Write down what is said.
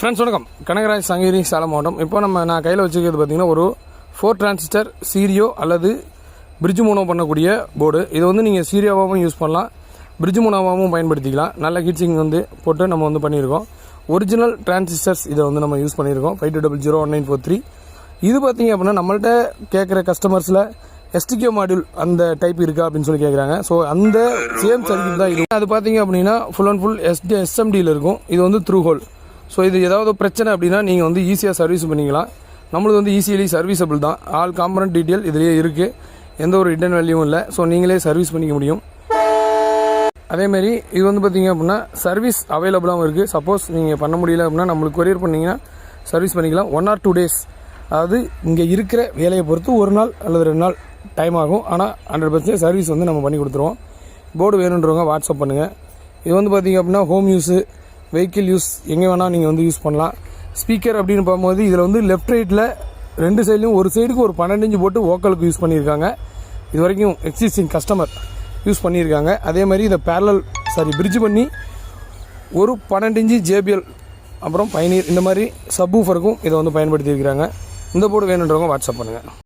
Friends வணக்கம். கனகராஜ் சங்ககிரி சேலம் மாவட்டம். இப்போ நான் கையில் வச்சுக்கிறது பார்த்தீங்கன்னா ஒரு 4 டிரான்சிஸ்டர் சீரியோ அல்லது பிரிட்ஜ் மோனோ பண்ணக்கூடிய போர்டு. இது நீங்கள் சீரியோவாகவும் யூஸ் பண்ணலாம், பிரிட்ஜ் மோனோவாகவும் பயன்படுத்திக்கலாம். நல்ல ஹீட்சிங் போட்டு நம்ம பண்ணியிருக்கோம். ஒரிஜினல் டிரான்சிஸ்டர்ஸ் இதை நம்ம யூஸ் பண்ணியிருக்கோம். 52001943. இது பார்த்தீங்க அப்படின்னா நம்மள்ட்ட கேட்குற கஸ்டமர்ஸில் எஸ்டிகே மாடியூல் அந்த டைப் இருக்கா அப்படின்னு சொல்லி கேட்குறாங்க. ஸோ அந்த சேம் சர்க்யூட் தான் இது. அது பார்த்தீங்க அப்படின்னா ஃபுல் அண்ட் ஃபுல் எஸ்எம்டியில் இருக்கும். இது த்ரூ ஹோல். ஸோ இது ஏதாவது பிரச்சனை அப்படின்னா நீங்கள் ஈஸியாக சர்வீஸ் பண்ணிக்கலாம். நம்மளுக்கு ஈஸியலி சர்வீஸபிள் தான். ஆல் காம்பனன்ட் டீட்டெயில் இதுலேயே இருக்குது. எந்த ஒரு ரிட்டர்ன் வேல்யூவும் இல்லை. ஸோ நீங்களே சர்வீஸ் பண்ணிக்க முடியும். அதேமாரி இது பார்த்தீங்க அப்படின்னா சர்வீஸ் அவைலபிளாகவும் இருக்குது. சப்போஸ் நீங்கள் பண்ண முடியல அப்படின்னா நம்மளுக்கு கொரியர் பண்ணிங்கன்னா சர்வீஸ் பண்ணிக்கலாம். 1 or 2 days. அதாவது இங்கே இருக்கிற வேலையை பொறுத்து 1 நாள் அல்லது 2 நாள் டைம் ஆகும். ஆனால் 100% சர்வீஸ் நம்ம பண்ணி கொடுத்துருவோம். போர்டு வேணுன்றவங்க வாட்ஸ்அப் பண்ணுங்கள். இது பார்த்தீங்க அப்படின்னா ஹோம் யூஸு, வெஹிக்கிள் யூஸ், எங்கே வேணால் நீங்கள் யூஸ் பண்ணலாம். ஸ்பீக்கர் அப்படின்னு பார்க்கும்போது இதில் லெஃப்ட் ரைட்டில் 2 சைட்லையும் ஒரு சைடுக்கு ஒரு 12 இன்ச்சு போட்டு வோக்கலுக்கு யூஸ் பண்ணியிருக்காங்க. இது வரைக்கும் எக்ஸிஸ்டிங் கஸ்டமர் யூஸ் பண்ணியிருக்காங்க. அதே மாதிரி இதை பிரிட்ஜ் பண்ணி ஒரு 12 இன்ச்சு ஜேபிஎல் அப்புறம் பயனீர் இந்த மாதிரி சப் ஊஃபருக்கும் இதை பயன்படுத்தியிருக்கிறாங்க. இந்த போர்டு வேணுன்றவங்க வாட்ஸ்அப் பண்ணுங்கள்.